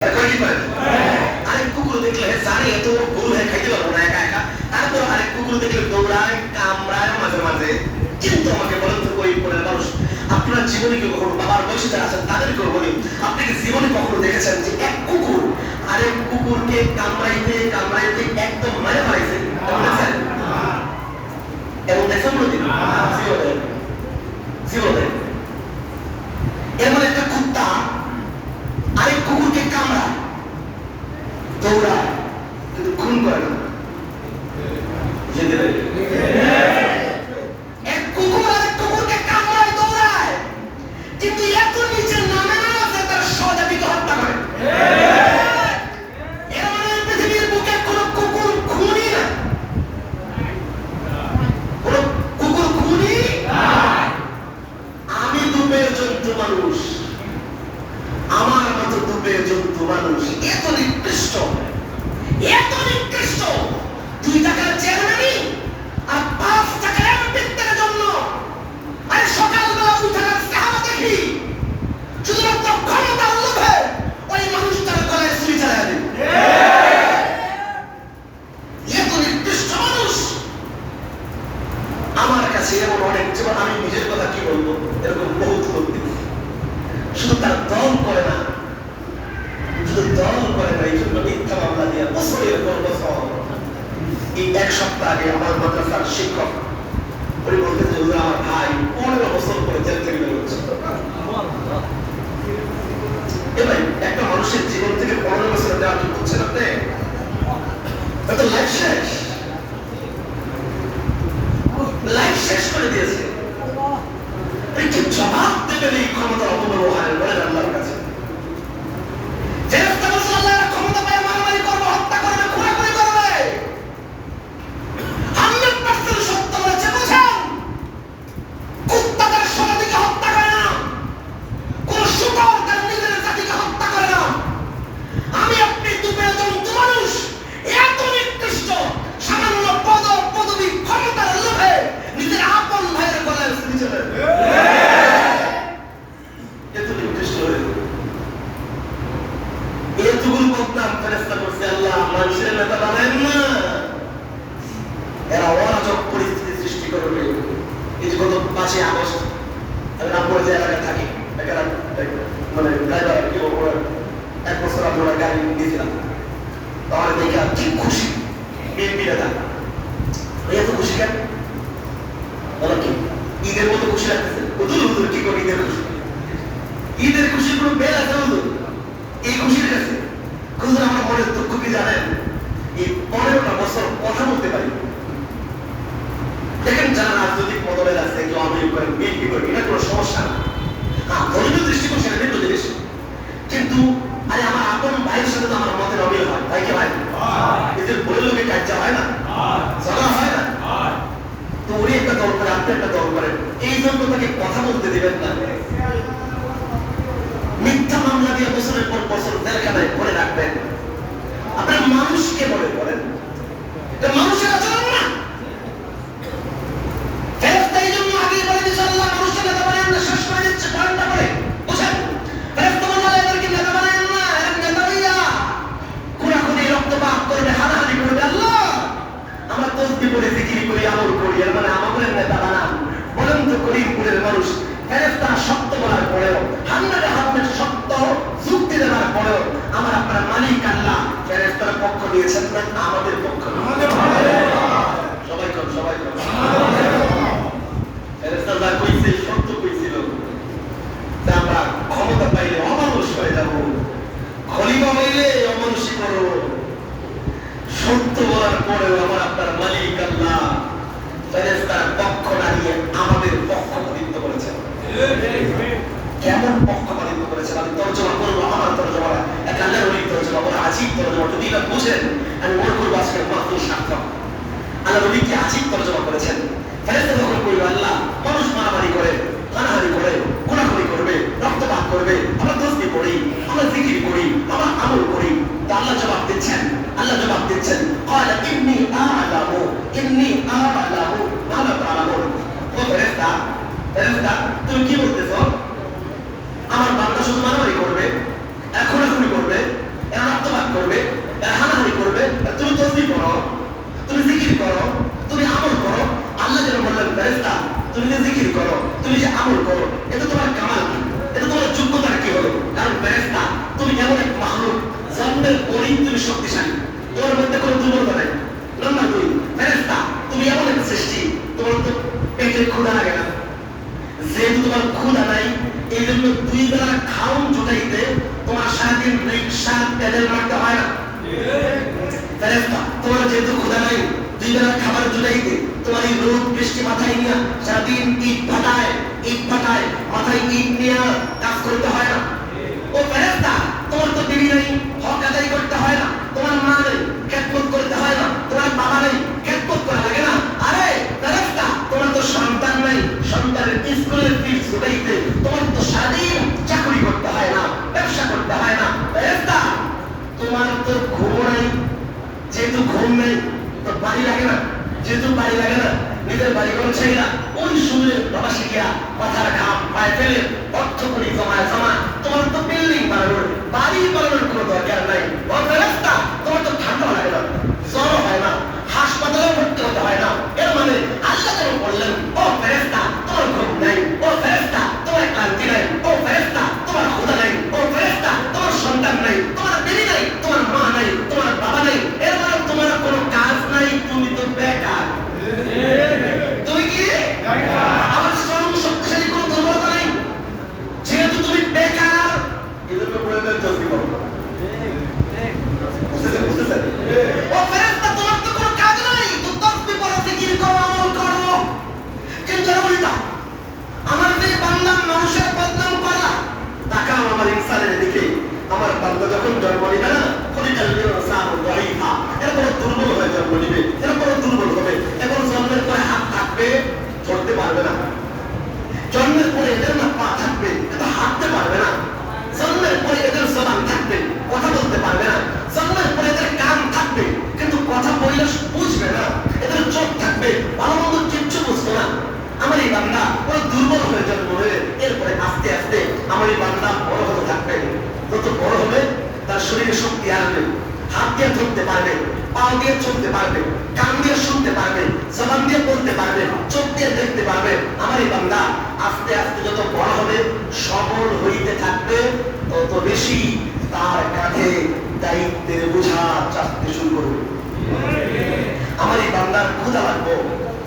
আরেক কুকুর দেখলে জানে এত গরু খাইতে পারবো না একা একা, তারপর আরেক কুকুর দেখলে দৌড়ায় কামড়ায় মাঝে মাঝে। কিন্তু আমাকে বলেন তো ওই পরের মানুষ, আপনার জীবনে কি কখনো বাবার বয়সে যারা আছেন তাদেরকে বলি, আপনি কি জীবনে কখনো দেখেছেন যে এক কুকুর আরেক কুকুরকে কামড়াইতে কামড়াইতে একদম মারে ফেলাইছে? এবং দেখেন প্রতিদিন জীবনে এমন একটা কুত্তা আরেক কুকুরকে কামড়ায় দৌড়ায় কিন্তু খুন করে না। এক কুকুর আরেক কুকুরকে কামড়ায় দৌড়ায়, কিন্তু এত নিচে নামে না যে তার স্বজাতিকে হত্যা করে। এর মানে পৃথিবীর বুকে কোনো কুকুর খুনি না, কোনো কুকুর খুনি। আমি দুপের জন্তু মানুষ, আমার মতো দুপের জন্তু মানুষ এত নিকৃষ্ট, এত নিকৃষ্ট। 2 টাকার চেয়ারম্যানই আর 5 টাকার এমপির জন্য আরে সকালবেলা উঠে সাহাবা দেখি শুধুমাত্র ক্ষমতার লোভে ওই মানুষটার গলায় ছুরি চালায় দেন। এত নিকৃষ্ট মানুষ আমার কাছে এমন অনেক, যেমন আমি নিজের কথা কি বলবো, এরকম বহুত লোক দেখি শুধু তার দল করে না, শুধু দল করে না, এই জন্য মিথ্যা মামলা দিয়ে বছরের পর বছর। এই 1 সপ্তাহ আগে আমার মাদ্রাসার শিক্ষক উনি বলতেন যে আমার ভাই 15 বছর পরে জেল থেকে বের হচ্ছে। ভাই একটা মানুষের জীবন থেকে 15 বছর দেওয়া কি বুঝছেন আপনি? এত লাইফ শেষ, লাইফ শেষ করে দিয়েছে। কি জবাব দেবেন এই ক্ষমতার অপব্যবহারের? বলেন আল্লাহর কাছে। ক্ষমতা পায় মারামারি করবে, হত্যা করবে, খুনাখুনি করবে। 100% সত্য বলেছে। বুঝেন, কুত্তা তার স্বজাতিকে হত্যা করে না, কোন শুকর তার নিজের জাতিকে হত্যা করে না। আমি আপনি দুপের জন্তু মানুষ এত নিকৃষ্ট, সামান্য পদ পদবি ক্ষমতার লোভে নিজের আপন ভাইয়ের গলায় ছুরি চালায়। এত নিকৃষ্ট হয়ে এতগুলো বদনাম ফেরেশতা করছে আল্লাহ, মানুষের নেতা বানায় না। এরা অরাজক পরিস্থিতি সৃষ্টি করবে। এই যে গত 5 আগস্ট আমি রামপুর যে এলাকায় থাকি, মানে ড্রাইভার কি বলবো, 1 বছর আমি ওনার গাড়ি দিয়েছিলাম, তাহলে দেখে কি খুশি বিএনপি নেতা। এত খুশি কেন বলো? কি ঈদের মতো খুশি লাগতেছে? হুজুর কি করে ঈদের খুশি? ঈদের খুশি কোনো বেল আছে হুজুর? এই খুশির কাছে হুজুর আমার মনের দুঃখ কি জানেন? এই 15টা বছর কথা বলতে পারি। দেখেন যারা রাজনৈতিক মতভেদ আছে, কেউ আওয়ামী লীগ করেন, বিএনপি করেন, এটা কোনো সমস্যা না। ধর্মীয় দৃষ্টিকোণ সেটা ভিন্ন জিনিস, কিন্তু আরে আমার আপন ভাইয়ের সাথে তো আমার মতের অমিল হয়। ভাইকে ভাই এদের বলে লোকে কাজা হয় না, চলা হয় না। তো উনি একটা দল করে, আপনি একটা দল করেন, এই জন্য তাকে কথা বলতে দিবেন না। মিথ্যা মামলা দিয়ে বছরের পর বছর জেলখানায় ভরে রাখবেন। আপনার মানুষকে মনে করেন, মানুষের আচরণ না। ফেরেশতা এই জন্য আগে বলে দিয়েছে আল্লাহ মানুষকে নেতা বানায় না, শেষ করে দিচ্ছে পয়েন্টটা করে। বুঝেন, ফেরেশতা বলে এদেরকে নেতা বানায় না, এরা নেতা হইয়া খুনাখুনি রক্তপাত করবে, হানাহানি করবে। আল্লাহ আমরা তসবিহ পড়ে জিকির করি, আমল করি, এর মানে আমাদের নেতা বানান। বলেন তো করিমপুরের মানুষ ফেরেশতা সত্য বলার পরেও, 100% সত্য যুক্তি দেওয়ার পরেও আমার আপনার মালিক আল্লাহ ফেরেশতার পক্ষ নিয়েছেন না, আমাদের পক্ষ। সবাই কর, সবাই কর। ফেরেশতা যা কইছে সত্য কইছিল যে আমরা ক্ষমতা পাইলে অমানুষ হয়ে যাব, খলিফা হইলে অমানুষই করব। সত্য বলার পরেও আমার আপনার মালিক আল্লাহ ফেরেশতার পক্ষ না নিয়ে আমাদের পক্ষপাতিত্ব করেছেন। কেমন পক্ষপাতিত্ব করেছেন আমি তর্জমা করবো। আমার তর্জমা এক আল্লাহর ওলির তর্জমা, বড় আজীব তর্জমা। যদি এটা বুঝেন আমি মনে করবো আজকের মাহফিল সার্থক। আল্লাহর ওলি কি আজীব তর্জমা করেছেন। ফেরেশতা যখন কইল আল্লাহ মানুষ মারামারি করে, হানাহানি করে, খুনাখুনি করবে, রক্তপাত করবে, আমরা তসবিহ পড়ি, আমরা জিকির করি, আমরা আমল করি, তো আল্লাহ জবাব দিচ্ছেন, আল্লাহ জবাব দিচ্ছেন ক্বালা ইন্নী আ'লামু মা লা তা'লামুন। ও ফেরেশতা, ফেরেশতা তুমি কি বলতেছো? আমার বান্দা শুধু মারামারি করবে, খুনাখুনি করবে, জন্মের পরই তুমি শক্তিশালী, তোমার মধ্যে কোনো দুর্বলতা নেই। নাম্বার 2, ফেরেশতা তুমি এমন একটা সৃষ্টি, তোমার তো পেটে ক্ষুধা লাগে না। যেহেতু তোমার ক্ষুধা নাই, এই জন্য 2 বেলা খাওন জোটাইতে তোমার সারাদিন রিক্সা পেডেল মারতে হয় না। ফেরেশতা তোমার যেহেতু ক্ষুধা নাই, 2 বেলা খাবার জোটাইতে তোমার এই রোদ বৃষ্টি মাথায় নিয়ে সারাদিন ইট ফাটায় মাথায় ইট নিয়ে কাজ করতে হয় না। ও ফেরেশতা তোমার তো বিবি নাই, হক আদায় করতে হয় না, তোমার মা নেই, খেদমত করতে হয় না, তোমার বাবা নেই, খেদমত করা লাগে না। আরে ফেরেশতা তোমার তো সন্তান নাই, সন্তানের স্কুলের ফিস জোটাইতে তোমার তো সারাদিন চাকরি করতে হয় না, ব্যবসা করতে হয় না। ফেরেশতা তোমার তো ঘুম নাই, যেহেতু ঘুম নেই তো বাড়ি লাগে না, যেহেতু বাড়ি লাগে না নিজের বাড়ি ঘর ছেড়ে না ওই সুরে প্রবাসী গিয়া মাথার ঘাম পায়ে ফেলে অর্থ করি জমা তোমার তো বিল্ডিং বানানোর বাড়ি বানানোর কোনো দরকার নাই। ও ফেরেশতা তোমার তো ঠান্ডা লাগে না, জ্বর হয় না, হাসপাতালে ভর্তি হতে হয় না। এর মানে আল্লাহ যেন বললেন ও ফেরেশতা তোমার ঘুম নাই, ও ফেরেশতা তোমার ক্লান্তি নাই, ও ফেরেশতা তোমার ক্ষুধা নাই, ও ফেরেশতা তোমার সন্তান নাই, তোমার বিবি নাই, তোমার মা নাই, তোমার বাবা নাই। এর মানে তোমার কোনো কাজ নাই, তুমি তো বেকার। তুমি কি আমার শ্রম শক্তিশালী কোনো দুর্বলতা নাই, যেহেতু তুমি বেকার এজন্য প্রয়োজন জলদি করো। বুঝতেছেন? ও ফেরেশতা তোমার তো কোনো কাজ নাই, তো তসবিহ পড়ো, জিকির করো, আমল করো, কিন্তু উল্টা আমার যে বান্দা মানুষের বদনাম করা, তাকাও আমার ইনসানের দিকে। আমার বান্দা যখন জন্ম নিবে না, খলিকাল ইনসানু দাঈফা, এরপর দুর্বল হয়ে জন্ম নিবে, এরপর দুর্বল হবে। এখন জন্মের পরে হাত থাকবে, ধরতে পারবে না। জন্মের পরে এদের না পা থাকবে, কিন্তু হাঁটতে পারবে না। জন্মের পরে এদের জবান থাকবে, কথা বলতে পারবে না। জন্মের পরে এদের কান থাকবে, কিন্তু কথা বললে বুঝবে না। এদের চোখ থাকবে, ভালো মন্দ কিচ্ছু বুঝবে না। আমার এই বান্দা ওরা দুর্বল হয়ে জন্ম হয়ে এরপরে আস্তে আস্তে আমার এই বান্দা বড় হতে থাকবে। যত বড় হবে তার শরীরে শক্তি আসবে, হাত দিয়ে ধরতে পারবে, পা দিয়ে চলতে পারবে, কান দিয়ে শুনতে পারবে, জবান দিয়ে বলতে পারবে, চোখ দিয়ে দেখতে পারবে। আমার এই বান্দা আস্তে আস্তে যত বড় হবে, সবল হইতে থাকবে, তত বেশি তার কাঁধে দায়িত্বের বোঝা চাপতে শুরু করবে। আমার এই বান্দার ক্ষুধা লাগবে,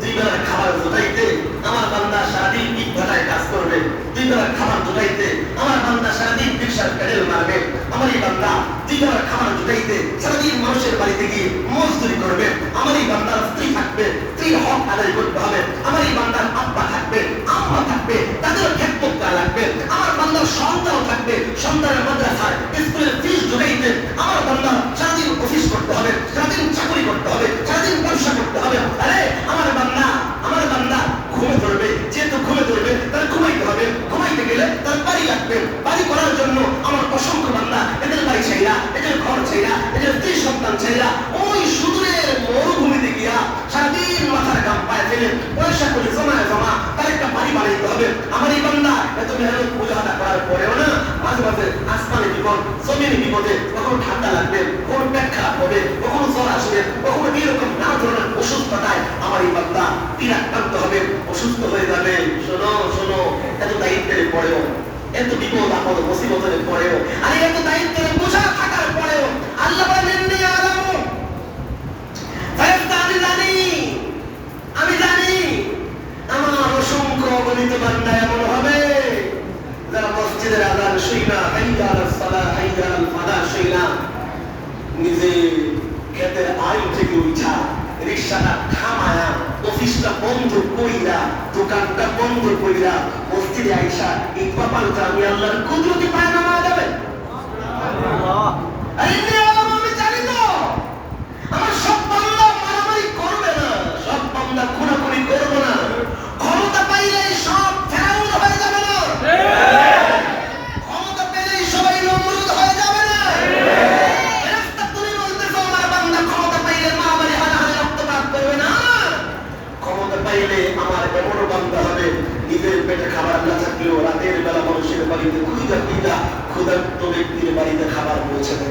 2 বেলার খাবার জোটাইতে আমার বান্দা সারাদিন ইট ভাটায় কাজ করবে, 2 বেলার খাবার জোটাইতে আমার বান্দা সারাদিন রিকশার পেডেল মারবে। আমার এই বান্দা 2 বেলার খাবার জোটাইতে সারাদিন মানুষের বাড়িতে গিয়ে মজদুরি করবে। আমার এই বান্দার স্ত্রী থাকবে, স্ত্রীর হক আদায় করতে হবে। আমার এই বান্দার আব্বা থাকবে, আম্মা থাকবে, তাদের খেদমত করা লাগবে। আমার বান্দার সন্তান থাকবে, সন্তানের মাদ্রাসার স্কুলের ফিস জোটাইতে আমার বান্দা সারাদিন অফিস করতে হবে, সারাদিন চাকরি করতে হবে, সারাদিন ব্যবসা করতে হবে। আরে আমার বান্দা ঘুমে ধরবে, যেহেতু ঘুমে ধরবে তার ঘুমাইতে হবে, ঘুমাইতে গেলে তার বাড়ি লাগবে। বাড়ি করার জন্য আমার অসংখ্য বান্দা এদের বাড়ি চাইরা, এদের ঘর চাইরা, এদের স্ত্রী সন্তান চাইরা ওই সুদূরের মরুভূমিতে গিয়া সারাদিন মাথার ঘাম পায়ে ফেলে পয়সা করে জমা তার একটা বাড়ি বানাইতে হবে। আমার এই বান্দা এত মেহনত পূজাটা করার পরেও না মাঝে মাঝে আসমানে বিপদ, জমিনে বিপদে, কখনো ঠান্ডা লাগবে, কখনো পেট খারাপ হবে, কখনো জ্বর আসবে, কখনো এরকম নানা ধরনের অসুস্থতায় আমার এই বান্দা পীড়াক্রান্ত হবে, অসুস্থ হয়ে যাবে। শোনো এত দায়িত্বের পরেও, এত বিপদ আপদ মুসিবতের পরেও, আর এত দায়িত্বের বোঝা থাকার পরেও আল্লাহ বলেন ইন্নী আ'লামু, ফেরেশতা আমি জানি আমার অসংখ্য অগণিত বান্দা এমন হবে যারা মসজিদের আযান শুইনা, হাইয়া আলাস সালাহ, হাইয়া আলাল ফালাহ শুইনা, নিজে ক্ষেতের আইল থেকে উঠা রিকশাটা থামায়া, অফিসটা বন্ধ কইরা, দোকানটা বন্ধ কইরা মসজিদে আইসা এই কপালটা আমি আল্লাহর কুদরতি পায়ে নামা যাবে। আমি জানি তো আমার সব বান্দা মারামারি করবে না, সব বান্দা খুনাখুনি করবে না, ক্ষমতা পাইলেই সব ফেরাউন হয়ে যাবে না, ক্ষমতা পেলেই সবাই নমরুদ হয়ে যাবে না। তুমি বলতেছো আমার বান্দা ক্ষমতা পাইলে মারামারি হানাহানি রক্তপাত করবে না। ক্ষমতা পাইলে আমার এমন বান্দা হবে নিজের পেটে খাবার না থাকলেও রাতের বেলা মানুষের বাড়িতে ক্ষুধার্ত ব্যক্তির বাড়িতে খাবার পৌঁছে দেয়।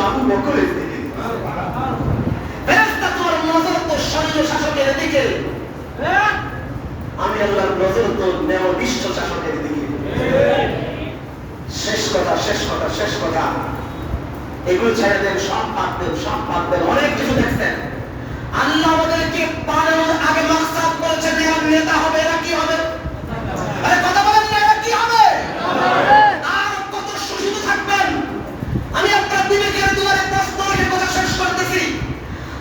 আবু বকরের দিকে। ফেরেশতা তোমার নজর তো স্বৈর শাসকের দিকে, আমি আল্লাহর নজর তো ন্যায়নিষ্ঠ শাসকের দিকে। শেষ কথা, শেষ কথা, শেষ কথা, এগুলো ছেড়ে দেন, সব বাদ দেন, সব বাদ দেন। অনেক কিছু দেখছেন। আল্লাহ আমাদেরকে বানানোর আগে মাকসাদ বলেছেন এরা নেতা হবে, এরা কি হবে? আরে কথা বলেন না, এরা কি হবে? আর কত শোষিত থাকবেন? আমি আপনার বিবেকের দুয়ারে প্রশ্ন রেখে কথা শেষ করতেছি।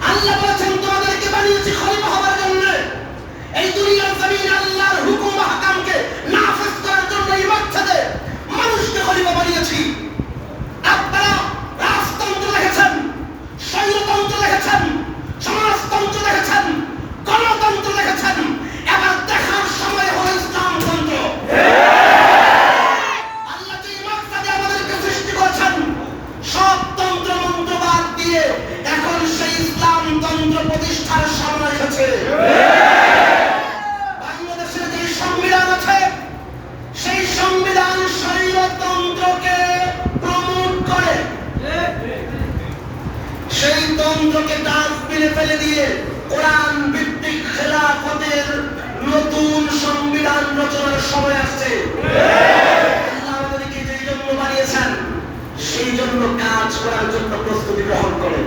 আল্লাহ বলেছেন তোমাদেরকে বানিয়েছি খলিফা হওয়ার জন্য, এই দুনিয়ার জমিনে আল্লাহর হুকুম আহকামকে নাফিজ করার জন্য, এই মকসদে মানুষকে খলিফা বানিয়েছি। আপনারা রাজতন্ত্র দেখেছেন, স্বৈরতন্ত্র দেখেছেন, সমাজতন্ত্র দেখেছেন, গণতন্ত্র দেখেছেন, এবার দেখার সময় হলো ইসলামতন্ত্র। আল্লাহ যে মকসদে আমাদেরকে সৃষ্টি করেছেন, সব তন্ত্র মন্ত্র বাদ দিয়ে এখন সেই ইসলামতন্ত্র প্রতিষ্ঠার সময় এসেছে। বাংলাদেশের যে সংবিধান আছে, সেই সংবিধান স্বৈরতন্ত্রকে প্রমোট করে, সেই তন্ত্রকে ডাস্টবিনে ফেলে দিয়ে কোরআন ভিত্তিক খেলাফতের নতুন সংবিধান রচনার সময় আসছে। আল্লাহ আমাদেরকে যেই জন্য বানিয়েছেন, সেই জন্য কাজ করার জন্য প্রস্তুতি গ্রহণ করেন।